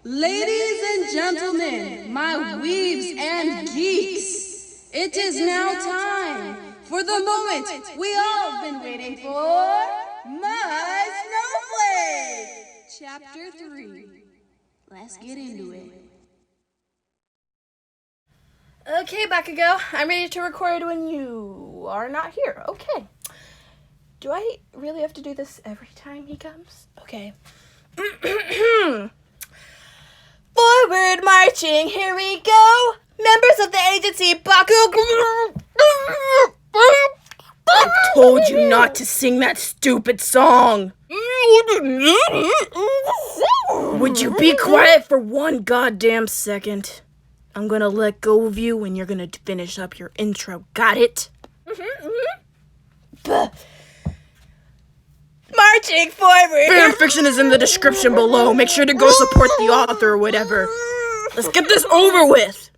Ladies and gentlemen, my weebs and geeks, it is now time for the moment we all have been waiting for, my snowflake! Chapter 3. Let's get into it. Okay, Bakugou, I'm ready to record when you are not here. Okay. Do I really have to do this every time he comes? Okay. Forward marching, here we go. Members of the agency, Bakugou. I told you not to sing that stupid song. Would you be quiet for one goddamn second? I'm gonna let go of you and you're gonna finish up your intro. Got it? Marching forward. Fan fiction is in the description below. Make sure to go support the author or whatever. Let's get this over with.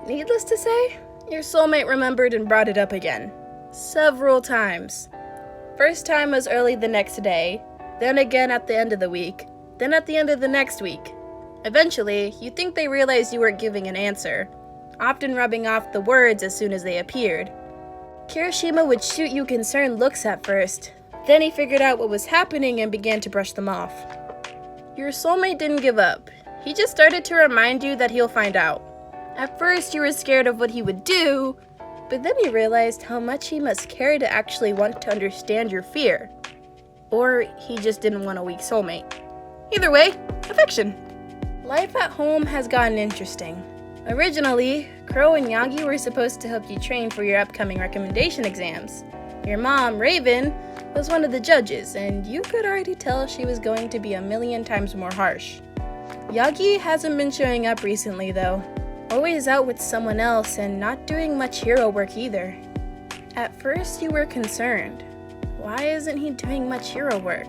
Needless to say, your soulmate remembered and brought it up again. Several times. First time was early the next day, then again at the end of the week, then at the end of the next week. Eventually, you think they realized you weren't giving an answer, often rubbing off the words as soon as they appeared. Kirishima would shoot you concerned looks at first, then he figured out what was happening and began to brush them off. Your soulmate didn't give up. He just started to remind you that he'll find out. At first, you were scared of what he would do, but then you realized how much he must care to actually want to understand your fear. Or he just didn't want a weak soulmate. Either way, affection. Life at home has gotten interesting. Originally, Crow and Yagi were supposed to help you train for your upcoming recommendation exams. Your mom, Raven, was one of the judges, and you could already tell she was going to be a million times more harsh. Yagi hasn't been showing up recently, though. Always out with someone else and not doing much hero work either. At first, you were concerned. Why isn't he doing much hero work?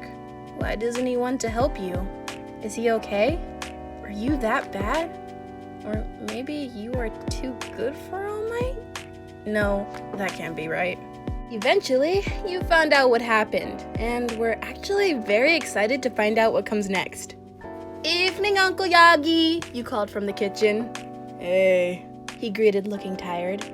Why doesn't he want to help you? Is he okay? Are you that bad? Or maybe you are too good for All Might? No, that can't be right. Eventually, you found out what happened, and we're actually very excited to find out what comes next. Evening, Uncle Yagi, you called from the kitchen. Hey, he greeted, looking tired.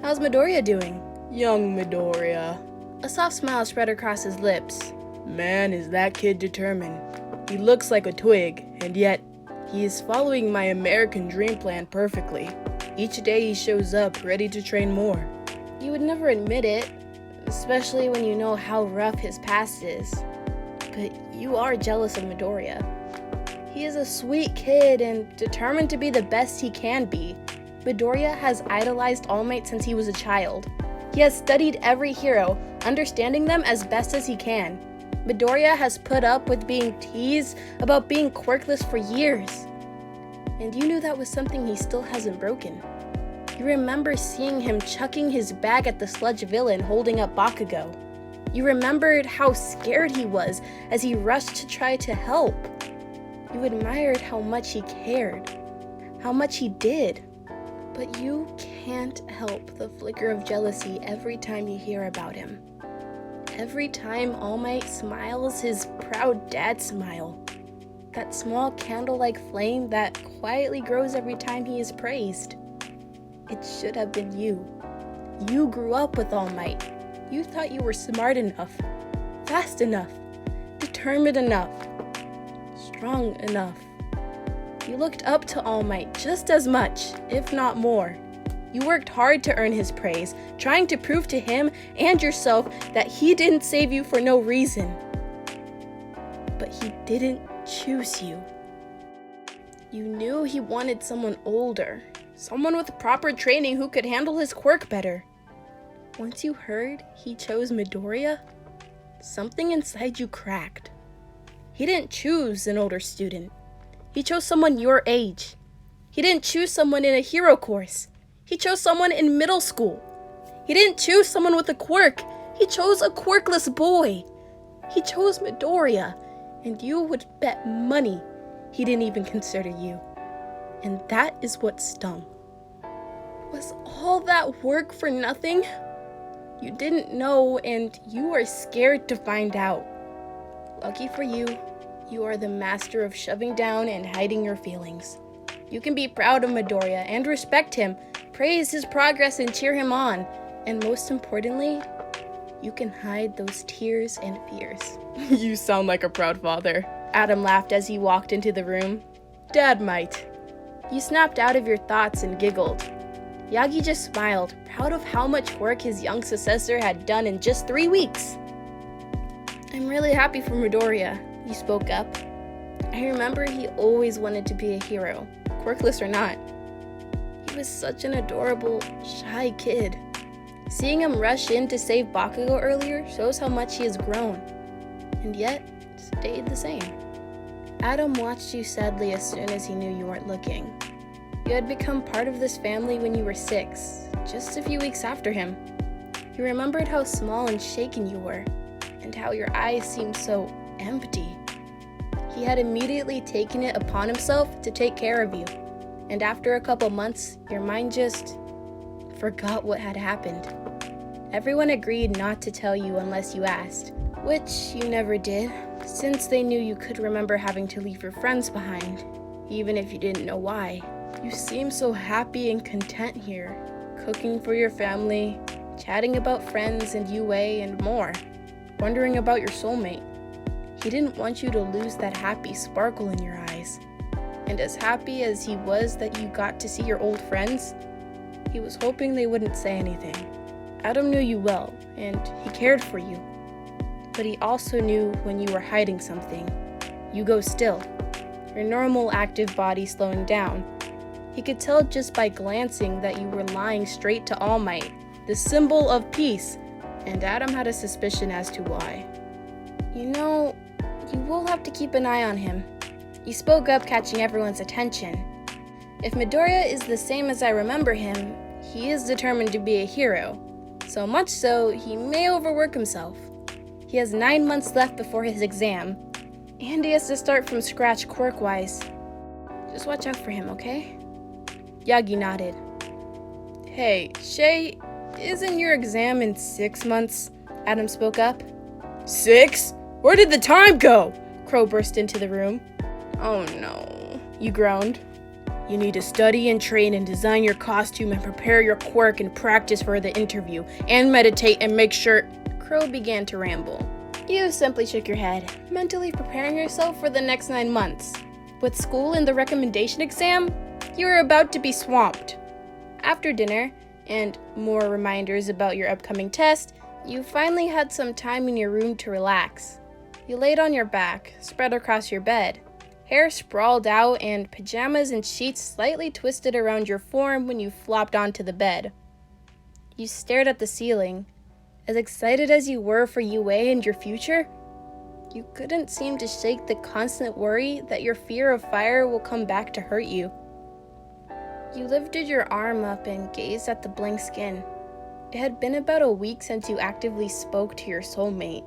How's Midoriya doing? Young Midoriya. A soft smile spread across his lips. Man, is that kid determined. He looks like a twig, and yet he is following my American dream plan perfectly. Each day he shows up, ready to train more. You would never admit it, especially when you know how rough his past is. But you are jealous of Midoriya. He is a sweet kid and determined to be the best he can be. Midoriya has idolized All Might since he was a child. He has studied every hero, understanding them as best as he can. Midoriya has put up with being teased about being quirkless for years. And you knew that was something he still hasn't broken. You remember seeing him chucking his bag at the sludge villain holding up Bakugou. You remembered how scared he was as he rushed to try to help. You admired how much he cared, how much he did. But you can't help the flicker of jealousy every time you hear about him. Every time All Might smiles his proud dad smile. That small candle-like flame that quietly grows every time he is praised. It should have been you. You grew up with All Might. You thought you were smart enough, fast enough, determined enough, strong enough. You looked up to All Might just as much, if not more. You worked hard to earn his praise, trying to prove to him and yourself that he didn't save you for no reason. But he didn't choose you. You knew he wanted someone older, someone with proper training who could handle his quirk better. Once you heard he chose Midoriya, something inside you cracked. He didn't choose an older student. He chose someone your age. He didn't choose someone in a hero course. He chose someone in middle school. He didn't choose someone with a quirk. He chose a quirkless boy. He chose Midoriya, and you would bet money he didn't even consider you. And that is what stung. Was all that work for nothing? You didn't know, and you are scared to find out. Lucky for you, you are the master of shoving down and hiding your feelings. You can be proud of Midoriya and respect him, praise his progress and cheer him on. And most importantly, you can hide those tears and fears. You sound like a proud father. Adam laughed as he walked into the room. Dad might. You snapped out of your thoughts and giggled. Yagi just smiled, proud of how much work his young successor had done in just 3 weeks. I'm really happy for Midoriya, you spoke up. I remember he always wanted to be a hero, quirkless or not. He was such an adorable, shy kid. Seeing him rush in to save Bakugou earlier shows how much he has grown, and yet stayed the same. Adam watched you sadly as soon as he knew you weren't looking. You had become part of this family when you were 6, just a few weeks after him. He remembered how small and shaken you were, and how your eyes seemed so empty. He had immediately taken it upon himself to take care of you, and after a couple months, your mind just forgot what had happened. Everyone agreed not to tell you unless you asked, which you never did, since they knew you could remember having to leave your friends behind, even if you didn't know why. You seem so happy and content here, cooking for your family, chatting about friends and UA and more, wondering about your soulmate. He didn't want you to lose that happy sparkle in your eyes. And as happy as he was that you got to see your old friends, he was hoping they wouldn't say anything. Adam knew you well, and he cared for you. But he also knew when you were hiding something. You go still, your normal active body slowing down. He could tell just by glancing that you were lying straight to All Might, the symbol of peace, and Adam had a suspicion as to why. You know, you will have to keep an eye on him. You spoke up, catching everyone's attention. If Midoriya is the same as I remember him, he is determined to be a hero. So much so, he may overwork himself. He has 9 months left before his exam, and he has to start from scratch quirk-wise. Just watch out for him, okay? Yagi nodded. Hey, Shay, isn't your exam in 6 months? Adam spoke up. 6? Where did the time go? Crow burst into the room. Oh no, you groaned. You need to study and train and design your costume and prepare your quirk and practice for the interview, and meditate and make sure... Crow began to ramble. You simply shook your head, mentally preparing yourself for the next 9 months. With school and the recommendation exam, you were about to be swamped. After dinner, and more reminders about your upcoming test, you finally had some time in your room to relax. You laid on your back, spread across your bed, hair sprawled out and pajamas and sheets slightly twisted around your form when you flopped onto the bed. You stared at the ceiling. As excited as you were for UA and your future, you couldn't seem to shake the constant worry that your fear of fire will come back to hurt you. You lifted your arm up and gazed at the blank skin. It had been about a week since you actively spoke to your soulmate,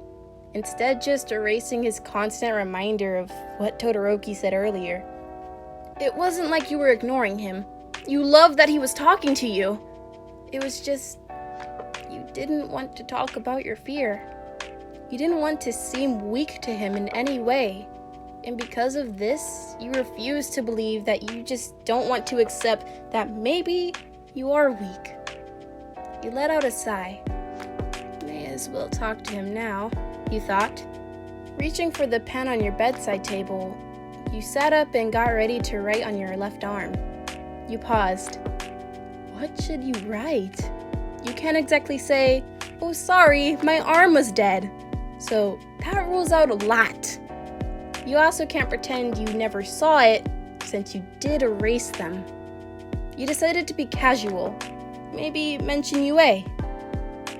instead just erasing his constant reminder of what Todoroki said earlier. It wasn't like you were ignoring him. You loved that he was talking to you. It was just, you didn't want to talk about your fear. You didn't want to seem weak to him in any way. And because of this, you refuse to believe that you just don't want to accept that maybe you are weak. You let out a sigh. May as well talk to him now, you thought. Reaching for the pen on your bedside table, you sat up and got ready to write on your left arm. You paused. What should you write? You can't exactly say, "Oh, sorry, my arm was dead." So that rules out a lot. You also can't pretend you never saw it, since you did erase them. You decided to be casual. Maybe mention UA.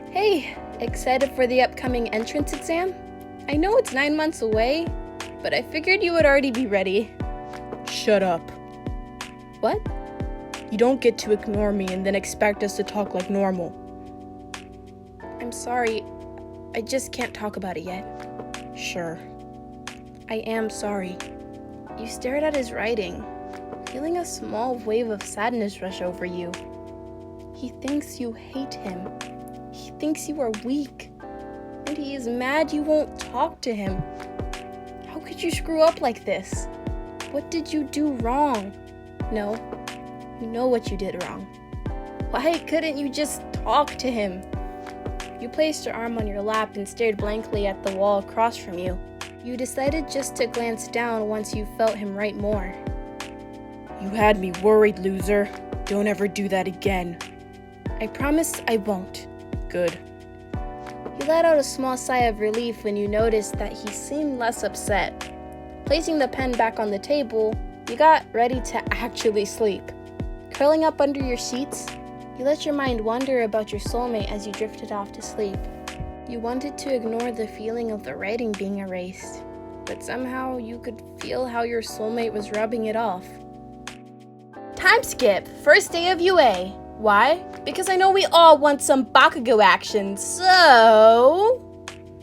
Hey, excited for the upcoming entrance exam? I know it's 9 months away, but I figured you would already be ready. Shut up. What? You don't get to ignore me and then expect us to talk like normal. I'm sorry, I just can't talk about it yet. Sure. I am sorry. You stared at his writing, feeling a small wave of sadness rush over you. He thinks you hate him. He thinks you are weak. And he is mad you won't talk to him. could you screw up like this? What did you do wrong? No, you know what you did wrong. Why couldn't you just talk to him? You placed your arm on your lap and stared blankly at the wall across from you. You decided just to glance down once you felt him write more. You had me worried, loser. Don't ever do that again. I promise I won't. Good. You let out a small sigh of relief when you noticed that he seemed less upset. Placing the pen back on the table, you got ready to actually sleep. Curling up under your sheets, you let your mind wander about your soulmate as you drifted off to sleep. You wanted to ignore the feeling of the writing being erased, but somehow you could feel how your soulmate was rubbing it off. Time skip, first day of UA. Why? Because I know we all want some Bakugou action, so...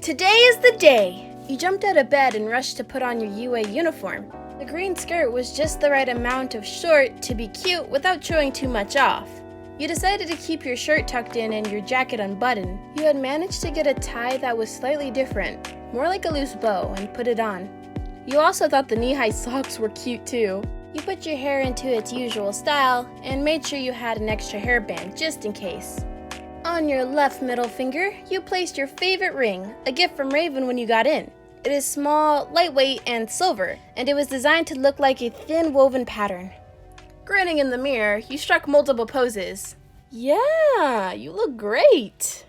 Today is the day! You jumped out of bed and rushed to put on your UA uniform. The green skirt was just the right amount of short to be cute without showing too much off. You decided to keep your shirt tucked in and your jacket unbuttoned. You had managed to get a tie that was slightly different, more like a loose bow, and put it on. You also thought the knee-high socks were cute too. You put your hair into its usual style and made sure you had an extra hairband just in case. On your left middle finger, you placed your favorite ring, a gift from Raven when you got in. It is small, lightweight, and silver, and it was designed to look like a thin woven pattern. Grinning in the mirror, you struck multiple poses. Yeah, you look great.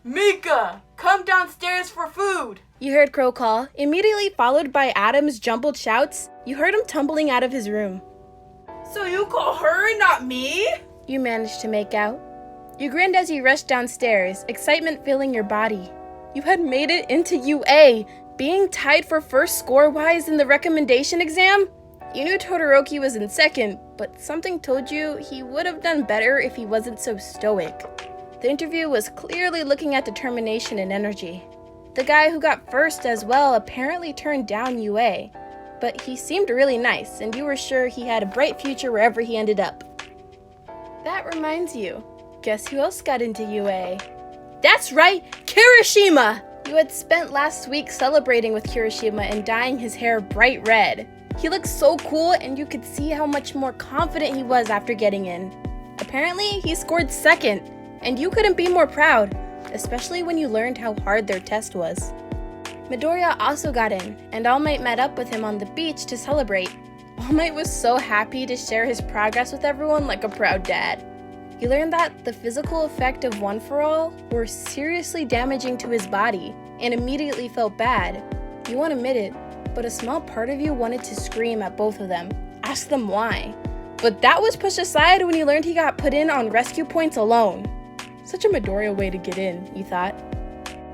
Mika, come downstairs for food. You heard Crow call, immediately followed by Adam's jumbled shouts. You heard him tumbling out of his room. So you call her, not me? You managed to make out. You grinned as you rushed downstairs, excitement filling your body. You had made it into UA, being tied for first score-wise in the recommendation exam. You knew Todoroki was in second, but something told you he would have done better if he wasn't so stoic. The interview was clearly looking at determination and energy. The guy who got first as well apparently turned down UA, but he seemed really nice, and you were sure he had a bright future wherever he ended up. That reminds you, guess who else got into UA? That's right, Kirishima! You had spent last week celebrating with Kirishima and dyeing his hair bright red. He looked so cool, and you could see how much more confident he was after getting in. Apparently, he scored second, and you couldn't be more proud, especially when you learned how hard their test was. Midoriya also got in, and All Might met up with him on the beach to celebrate. All Might was so happy to share his progress with everyone like a proud dad. You learned that the physical effect of One For All were seriously damaging to his body, and immediately felt bad. You won't admit it, but a small part of you wanted to scream at both of them, ask them why. But that was pushed aside when you learned he got put in on rescue points alone. Such a Midoriya way to get in, you thought.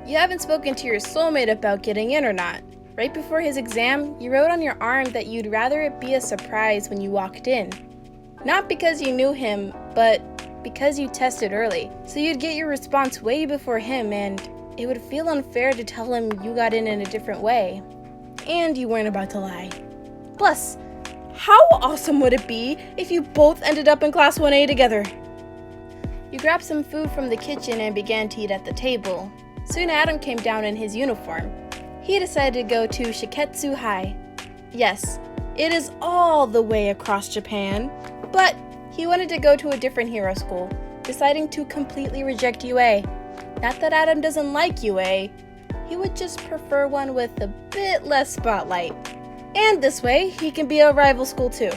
You haven't spoken to your soulmate about getting in or not. Right before his exam, you wrote on your arm that you'd rather it be a surprise when you walked in. Not because you knew him, but because you tested early, so you'd get your response way before him, and it would feel unfair to tell him you got in a different way. And you weren't about to lie. Plus, how awesome would it be if you both ended up in Class 1A together? You grabbed some food from the kitchen and began to eat at the table. Soon Adam came down in his uniform. He decided to go to Shiketsu High. Yes, it is all the way across Japan, but he wanted to go to a different hero school, deciding to completely reject UA. Not that Adam doesn't like UA, he would just prefer one with a bit less spotlight. And this way, he can be a rival school too.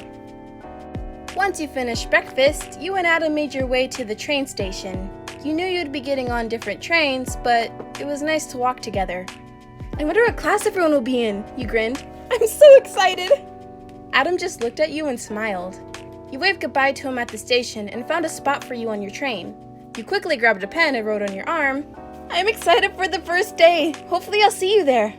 Once you finished breakfast, you and Adam made your way to the train station. You knew you'd be getting on different trains, but it was nice to walk together. I wonder what class everyone will be in, you grinned. I'm so excited! Adam just looked at you and smiled. You waved goodbye to him at the station and found a spot for you on your train. You quickly grabbed a pen and wrote on your arm, I'm excited for the first day. Hopefully I'll see you there.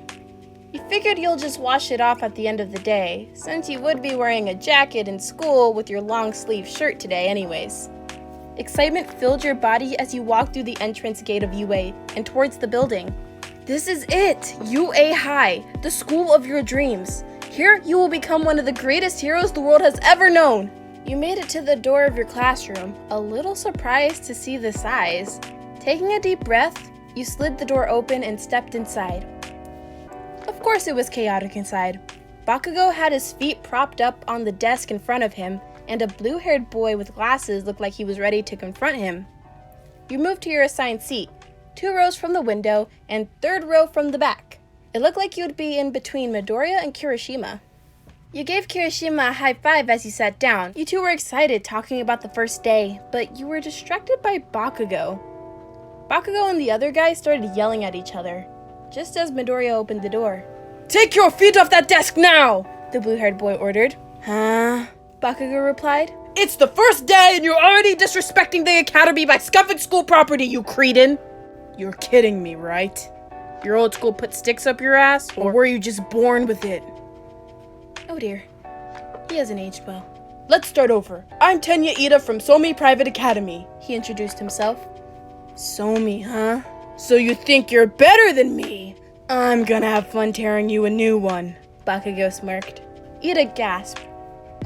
You figured you'll just wash it off at the end of the day, since you would be wearing a jacket in school with your long sleeve shirt today anyways. Excitement filled your body as you walked through the entrance gate of UA and towards the building. This is it! UA High, the school of your dreams. Here you will become one of the greatest heroes the world has ever known. You made it to the door of your classroom, a little surprised to see the size. Taking a deep breath, you slid the door open and stepped inside. Of Of course it was chaotic inside. Bakugou had his feet propped up on the desk in front of him, and a blue-haired boy with glasses looked like he was ready to confront him. You moved to your assigned seat, 2 rows from the window, and 3rd row from the back. It looked like you would be in between Midoriya and Kirishima. You gave Kirishima a high five as you sat down. You two were excited, talking about the first day, but you were distracted by Bakugou. Bakugou and the other guy started yelling at each other, just as Midoriya opened the door. Take your feet off that desk now! The blue-haired boy ordered. Huh? Bakugou replied. It's the first day and you're already disrespecting the academy by scuffing school property, you cretin! You're kidding me, right? Your old school put sticks up your ass, or were you just born with it? Oh dear, he hasn't aged well. Let's start over. I'm Tenya Ida from Somi Private Academy. He introduced himself. Somi, huh? So you think you're better than me? I'm gonna have fun tearing you a new one. Bakugou smirked. Ida gasped.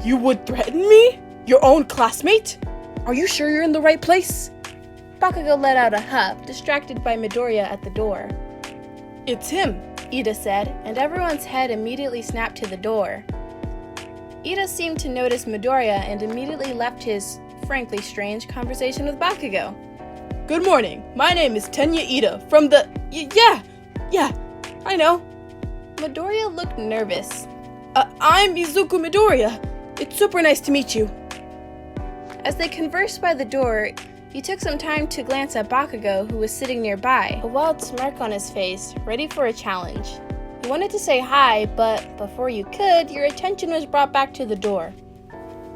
You would threaten me? Your own classmate? Are you sure you're in the right place? Bakugou let out a huff, distracted by Midoriya at the door. It's him, Ida said, and everyone's head immediately snapped to the door. Ida seemed to notice Midoriya and immediately left his, frankly strange, conversation with Bakugou. Good morning. My name is Tenya Ida from the... Yeah, I know. Midoriya looked nervous. I'm Izuku Midoriya. It's super nice to meet you. As they conversed by the door, he took some time to glance at Bakugou, who was sitting nearby, a wild smirk on his face, ready for a challenge. You wanted to say hi, but before you could, your attention was brought back to the door.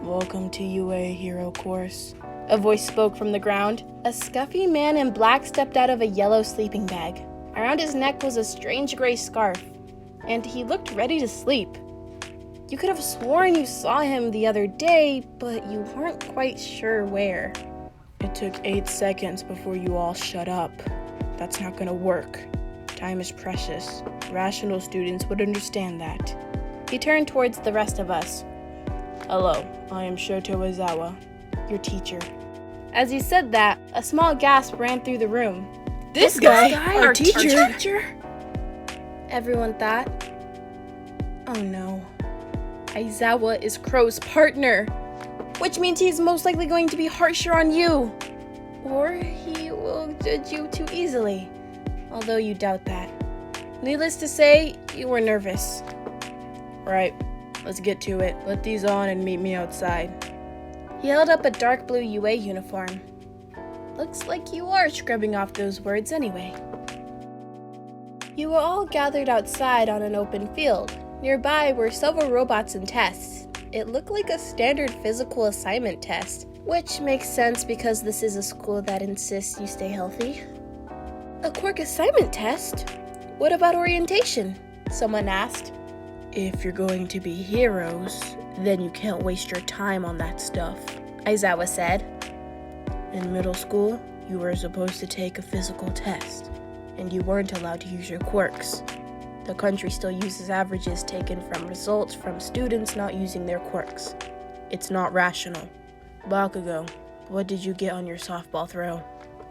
Welcome to UA Hero Course. A voice spoke from the ground. A scuffy man in black stepped out of a yellow sleeping bag. Around his neck was a strange gray scarf, and he looked ready to sleep. You could have sworn you saw him the other day, but you weren't quite sure where. It took 8 seconds before you all shut up. That's not gonna work. Time is precious. Rational students would understand that. He turned towards the rest of us. Hello, I am Shoto Izawa, your teacher. As he said that, a small gasp ran through the room. This guy? Our teacher? Everyone thought. Oh no. Aizawa is Crow's partner, which means he's most likely going to be harsher on you. Or he will judge you too easily, although you doubt that. Needless to say, you were nervous. Right, let's get to it. Let these on and meet me outside. He held up a dark blue UA uniform. Looks like you are scrubbing off those words anyway. You were all gathered outside on an open field. Nearby were several robots and tests. It looked like a standard physical assignment test, which makes sense because this is a school that insists you stay healthy. A quirk assignment test? What about orientation? Someone asked. If you're going to be heroes, then you can't waste your time on that stuff, Aizawa said. In middle school, you were supposed to take a physical test, and you weren't allowed to use your quirks. The country still uses averages taken from results from students not using their quirks. It's not rational. Bakugou, what did you get on your softball throw?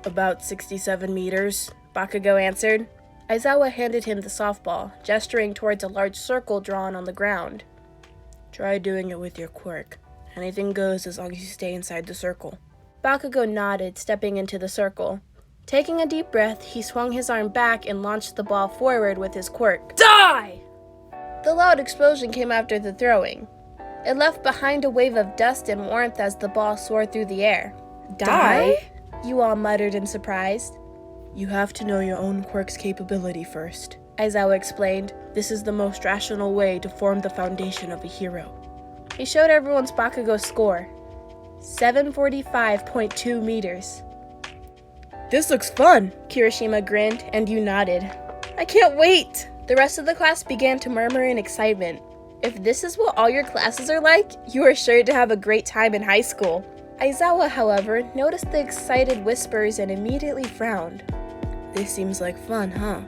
About 67 meters, Bakugou answered. Aizawa handed him the softball, gesturing towards a large circle drawn on the ground. Try doing it with your quirk. Anything goes as long as you stay inside the circle. Bakugou nodded, stepping into the circle. Taking a deep breath, he swung his arm back and launched the ball forward with his quirk. Die! The loud explosion came after the throwing. It left behind a wave of dust and warmth as the ball soared through the air. Die? You all muttered in surprise. You have to know your own quirk's capability first, Aizawa explained. This is the most rational way to form the foundation of a hero. He showed everyone's Bakugou score. 745.2 meters. This looks fun, Kirishima grinned, and you nodded. I can't wait! The rest of the class began to murmur in excitement. If this is what all your classes are like, you are sure to have a great time in high school. Aizawa, however, noticed the excited whispers and immediately frowned. This seems like fun, huh?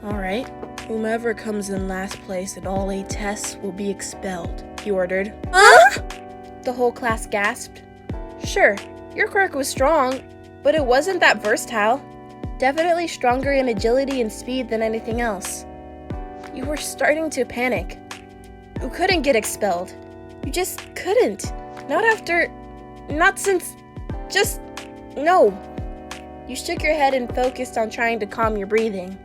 Alright, whomever comes in last place in all 8 tests will be expelled, he ordered. Huh? The whole class gasped. Sure, your quirk was strong, but it wasn't that versatile. Definitely stronger in agility and speed than anything else. You were starting to panic. You couldn't get expelled. You just couldn't. Not since, no. You shook your head and focused on trying to calm your breathing.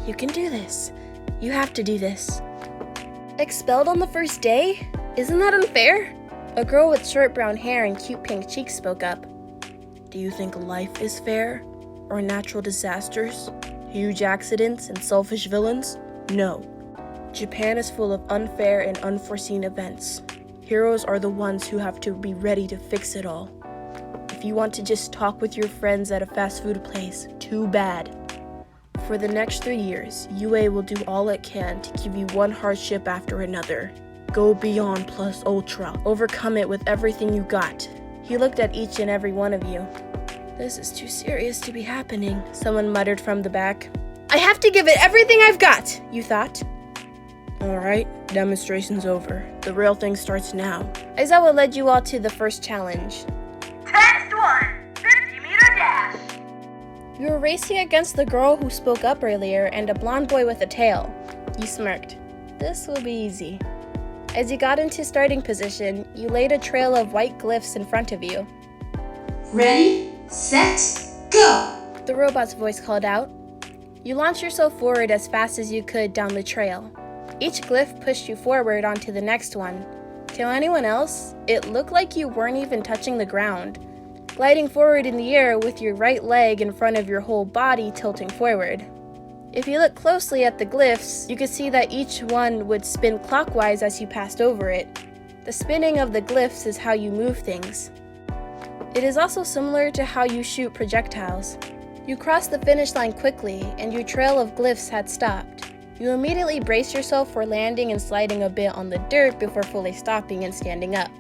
You can do this. You have to do this. Expelled on the first day? Isn't that unfair? A girl with short brown hair and cute pink cheeks spoke up. Do you think life is fair? Or natural disasters? Huge accidents and selfish villains? No. Japan is full of unfair and unforeseen events. Heroes are the ones who have to be ready to fix it all. If you want to just talk with your friends at a fast food place, too bad. For the next 3 years, UA will do all it can to give you one hardship after another. Go beyond plus ultra. Overcome it with everything you got. He looked at each and every one of you. This is too serious to be happening, someone muttered from the back. I have to give it everything I've got, you thought. Alright, demonstration's over. The real thing starts now. Aizawa led you all to the first challenge. Text 1, 50-meter dash. You were racing against the girl who spoke up earlier and a blonde boy with a tail. You smirked. This will be easy. As you got into starting position, you laid a trail of white glyphs in front of you. Ready, set, go! The robot's voice called out. You launched yourself forward as fast as you could down the trail. Each glyph pushed you forward onto the next one. To anyone else, it looked like you weren't even touching the ground, gliding forward in the air with your right leg in front of your whole body tilting forward. If you look closely at the glyphs, you could see that each one would spin clockwise as you passed over it. The spinning of the glyphs is how you move things. It is also similar to how you shoot projectiles. You crossed the finish line quickly, and your trail of glyphs had stopped. You immediately braced yourself for landing and sliding a bit on the dirt before fully stopping and standing up.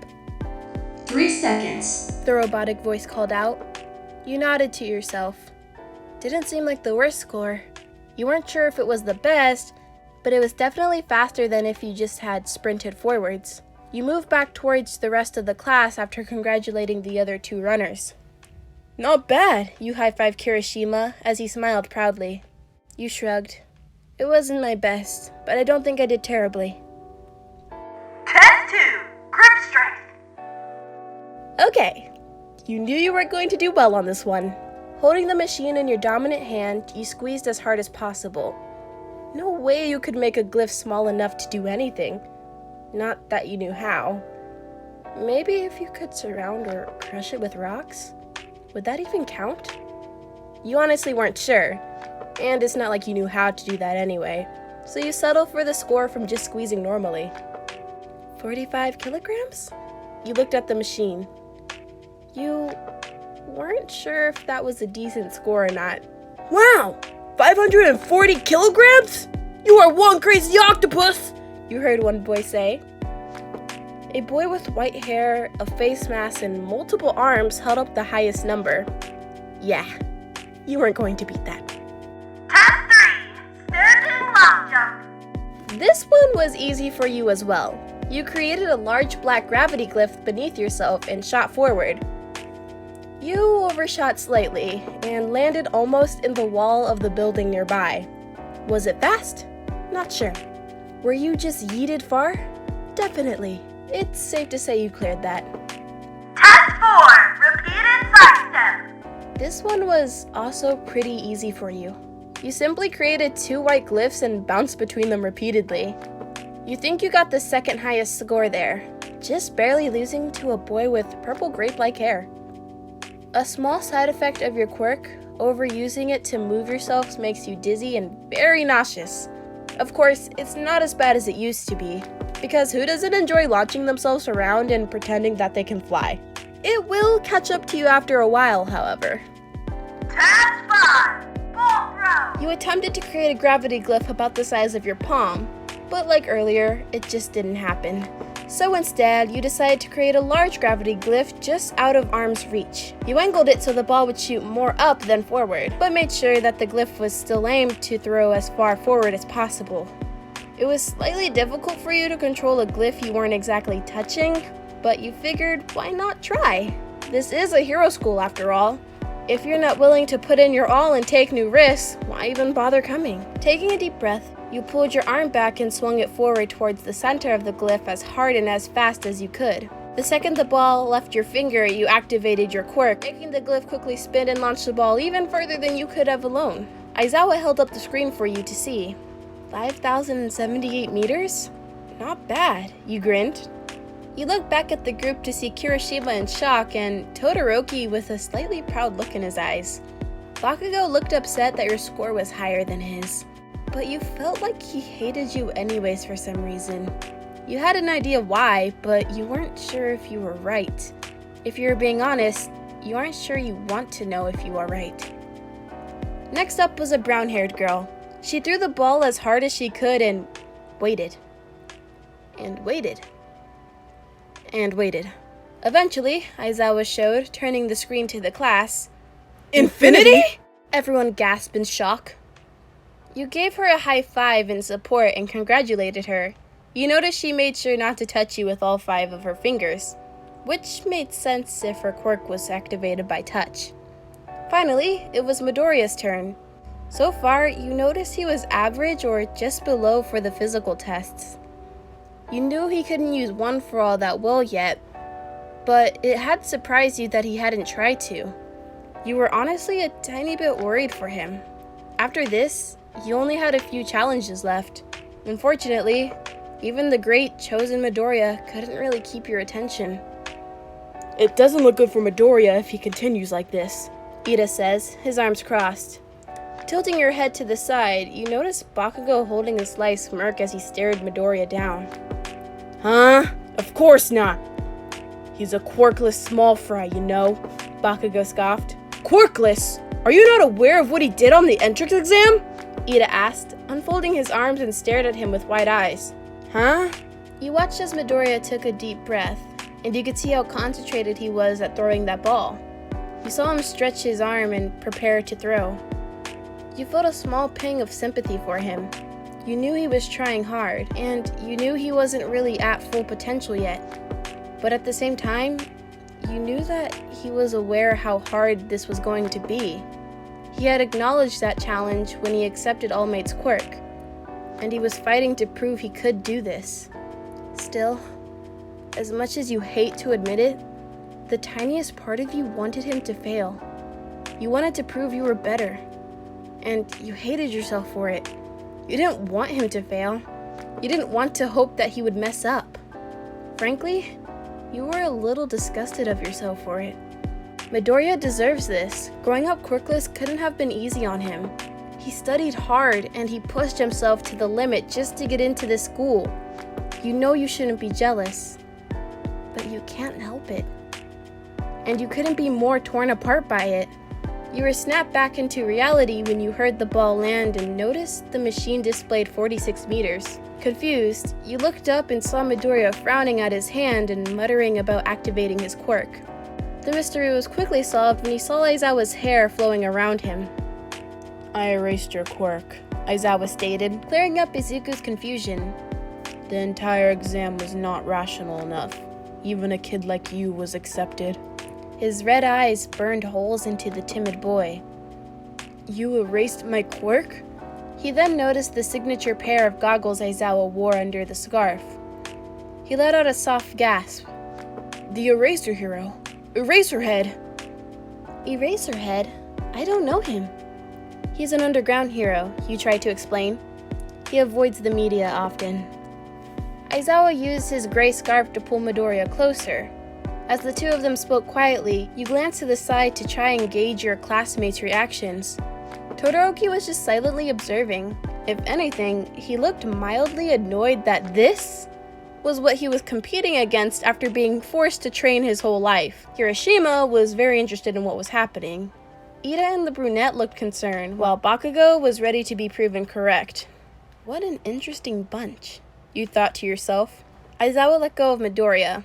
3 seconds. The robotic voice called out. You nodded to yourself. Didn't seem like the worst score. You weren't sure if it was the best, but it was definitely faster than if you just had sprinted forwards. You moved back towards the rest of the class after congratulating the other 2 runners. Not bad, you high-fived Kirishima as he smiled proudly. You shrugged. It wasn't my best, but I don't think I did terribly. Test 2, grip strength. Okay, you knew you weren't going to do well on this one. Holding the machine in your dominant hand, you squeezed as hard as possible. No way you could make a glyph small enough to do anything. Not that you knew how. Maybe if you could surround or crush it with rocks? Would that even count? You honestly weren't sure, and it's not like you knew how to do that anyway, so you settled for the score from just squeezing normally. 45 kilograms? You looked at the machine. You weren't sure if that was a decent score or not. Wow! 540 kilograms? You are one crazy octopus! You heard one boy say. A boy with white hair, a face mask, and multiple arms held up the highest number. Yeah, you weren't going to beat that. Test 3, standing long jump. This one was easy for you as well. You created a large black gravity glyph beneath yourself and shot forward. You overshot slightly and landed almost in the wall of the building nearby. Was it fast? Not sure. Were you just yeeted far? Definitely. It's safe to say you cleared that. Test 4, repeated sidestep. This one was also pretty easy for you. You simply created 2 white glyphs and bounced between them repeatedly. You think you got the second highest score there, just barely losing to a boy with purple grape-like hair. A small side effect of your quirk, overusing it to move yourself makes you dizzy and very nauseous. Of course, it's not as bad as it used to be, because who doesn't enjoy launching themselves around and pretending that they can fly? It will catch up to you after a while, however. Test 5, ball throw. You attempted to create a gravity glyph about the size of your palm, but like earlier, it just didn't happen. So instead, you decided to create a large gravity glyph just out of arm's reach. You angled it so the ball would shoot more up than forward, but made sure that the glyph was still aimed to throw as far forward as possible. It was slightly difficult for you to control a glyph you weren't exactly touching, but you figured, why not try? This is a hero school after all. If you're not willing to put in your all and take new risks, why even bother coming? Taking a deep breath, You pulled your arm back and swung it forward towards the center of the glyph as hard and as fast as you could. The second the ball left your finger, you activated your quirk, making the glyph quickly spin and launch the ball even further than you could have alone. Aizawa held up the screen for you to see. 5,078 meters? Not bad, you grinned. You looked back at the group to see Kirishima in shock and Todoroki with a slightly proud look in his eyes. Bakugou looked upset that your score was higher than his, but you felt like he hated you anyways for some reason. You had an idea why, but you weren't sure if you were right. If you were being honest, you aren't sure you want to know if you are right. Next up was a brown-haired girl. She threw the ball as hard as she could and waited. And waited. And waited. Eventually, Aizawa showed, turning the screen to the class. Infinity? Everyone gasped in shock. You gave her a high five in support and congratulated her. You noticed she made sure not to touch you with all 5 of her fingers, which made sense if her quirk was activated by touch. Finally, it was Midoriya's turn. So far, you noticed he was average or just below for the physical tests. You knew he couldn't use One for All that well yet, but it had surprised you that he hadn't tried to. You were honestly a tiny bit worried for him. After this, you only had a few challenges left. Unfortunately, even the great chosen Midoriya couldn't really keep your attention. It doesn't look good for Midoriya if he continues like this, Ida says, his arms crossed. Tilting your head to the side, you notice Bakugou holding a sly smirk as he stared Midoriya down. Huh? Of course not. He's a quirkless small fry, you know, Bakugou scoffed. Quirkless? Are you not aware of what he did on the entrance exam? Ida asked, unfolding his arms and stared at him with wide eyes. Huh? You watched as Midoriya took a deep breath, and you could see how concentrated he was at throwing that ball. You saw him stretch his arm and prepare to throw. You felt a small pang of sympathy for him. You knew he was trying hard, and you knew he wasn't really at full potential yet. But at the same time, you knew that he was aware how hard this was going to be. He had acknowledged that challenge when he accepted All Might's quirk, and he was fighting to prove he could do this. Still, as much as you hate to admit it, the tiniest part of you wanted him to fail. You wanted to prove you were better, and you hated yourself for it. You didn't want him to fail. You didn't want to hope that he would mess up. Frankly, you were a little disgusted of yourself for it. Midoriya deserves this. Growing up quirkless couldn't have been easy on him. He studied hard and he pushed himself to the limit just to get into this school. You know you shouldn't be jealous, but you can't help it. And you couldn't be more torn apart by it. You were snapped back into reality when you heard the ball land and noticed the machine displayed 46 meters. Confused, you looked up and saw Midoriya frowning at his hand and muttering about activating his quirk. The mystery was quickly solved when he saw Aizawa's hair flowing around him. I erased your quirk, Aizawa stated, clearing up Izuku's confusion. The entire exam was not rational enough. Even a kid like you was accepted. His red eyes burned holes into the timid boy. You erased my quirk? He then noticed the signature pair of goggles Aizawa wore under the scarf. He let out a soft gasp. The Eraser Hero. Eraserhead. Eraserhead? I don't know him. He's an underground hero, you tried to explain. He avoids the media often. Aizawa used his gray scarf to pull Midoriya closer. As the two of them spoke quietly, you glanced to the side to try and gauge your classmates' reactions. Todoroki was just silently observing. If anything, he looked mildly annoyed that this was what he was competing against after being forced to train his whole life. Kirishima was very interested in what was happening. Ida and the brunette looked concerned, while Bakugou was ready to be proven correct. What an interesting bunch, you thought to yourself. Aizawa let go of Midoriya.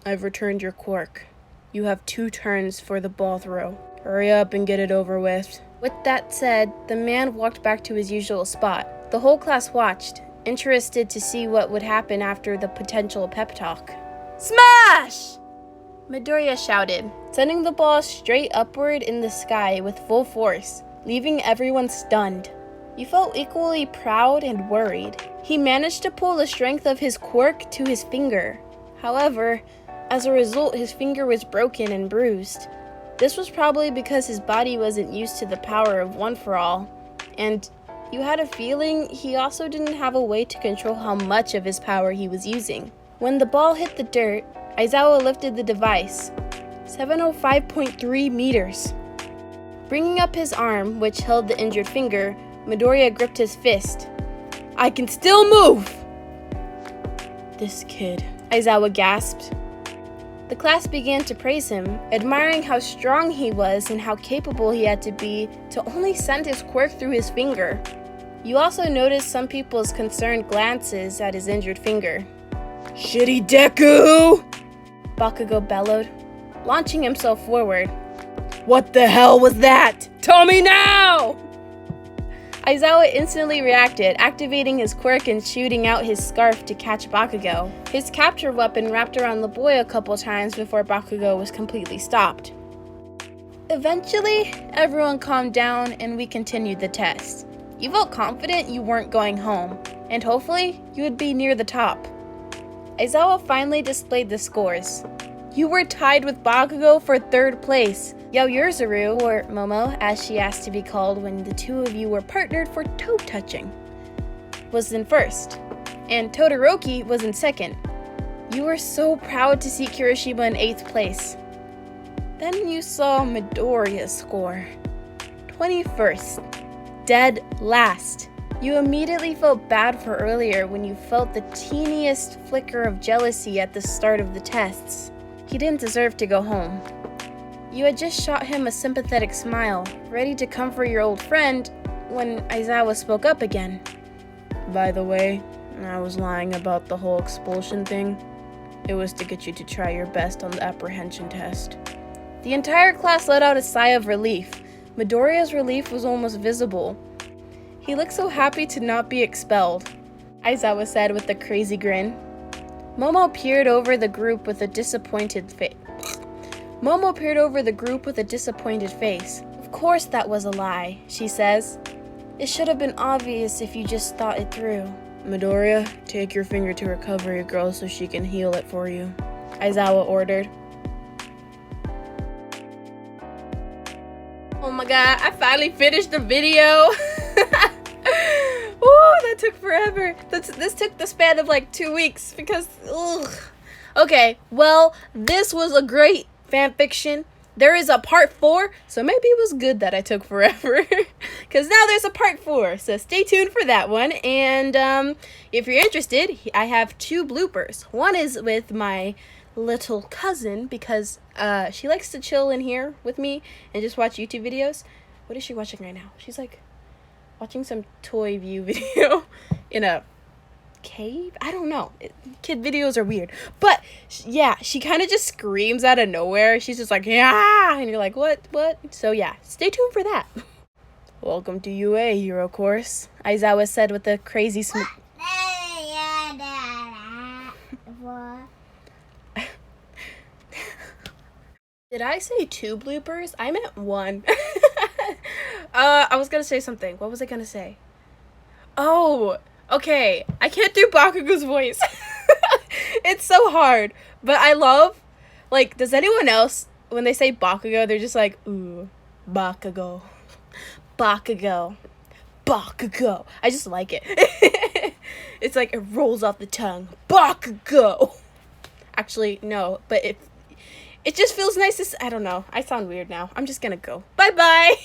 I've returned your quirk. You have 2 turns for the ball throw. Hurry up and get it over with. With that said, the man walked back to his usual spot. The whole class watched, interested to see what would happen after the potential pep talk. Smash! Midoriya shouted, sending the ball straight upward in the sky with full force, leaving everyone stunned. You felt equally proud and worried. He managed to pull the strength of his quirk to his finger. However, as a result, his finger was broken and bruised. This was probably because his body wasn't used to the power of One for All, and you had a feeling he also didn't have a way to control how much of his power he was using. When the ball hit the dirt, Aizawa lifted the device, 705.3 meters. Bringing up his arm, which held the injured finger, Midoriya gripped his fist. "I can still move!" This kid. Aizawa gasped. The class began to praise him, admiring how strong he was and how capable he had to be to only send his quirk through his finger. You also noticed some people's concerned glances at his injured finger. "Shitty Deku!" Bakugou bellowed, launching himself forward. "What the hell was that? Tell me now!" Aizawa instantly reacted, activating his quirk and shooting out his scarf to catch Bakugou. His capture weapon wrapped around the boy a couple times before Bakugou was completely stopped. Eventually, everyone calmed down and we continued the test. You felt confident you weren't going home, and hopefully, you would be near the top. Aizawa finally displayed the scores. You were tied with Bakugou for 3rd place. Yaoyuruzuru, or Momo as she asked to be called when the two of you were partnered for toe touching, was in 1st, and Todoroki was in 2nd. You were so proud to see Kirishima in 8th place. Then you saw Midoriya's score, 21st, dead last. You immediately felt bad for earlier when you felt the teeniest flicker of jealousy at the start of the tests. He didn't deserve to go home. You had just shot him a sympathetic smile, ready to comfort your old friend, when Aizawa spoke up again. "By the way, I was lying about the whole expulsion thing. It was to get you to try your best on the apprehension test." The entire class let out a sigh of relief. Midoriya's relief was almost visible. He looked so happy to not be expelled, Aizawa said with a crazy grin. Momo peered over the group with a disappointed face. "Of course that was a lie," she says. "It should have been obvious if you just thought it through." "Midoriya, take your finger to Recovery Girl so she can heal it for you," Aizawa ordered. Oh my god, I finally finished the video. Ooh, that took forever. This took the span of like 2 weeks because, ugh. Okay, well, this was a great fan fiction. There is a part 4, so maybe it was good that I took forever. Because now there's a part 4, so stay tuned for that one. And if you're interested, I have 2 bloopers. One is with my little cousin because she likes to chill in here with me and just watch YouTube videos. What is she watching right now? She's like watching some toy view video in a cave? I don't know. Kid videos are weird. But yeah, she kind of just screams out of nowhere. She's just like, yeah, and you're like, what? So yeah, stay tuned for that. "Welcome to UA, Hero Course," Aizawa said with a crazy Did I say 2 bloopers? I meant 1. I was gonna say something. What was I gonna say? Oh, okay. I can't do Bakugou's voice. It's so hard. But I love, like, does anyone else, when they say Bakugou, they're just like, ooh, Bakugou. Bakugou. Bakugou. I just like it. It's like, it rolls off the tongue. Bakugou. Actually, no, but it just feels nice to I don't know. I sound weird now. I'm just gonna go. Bye-bye.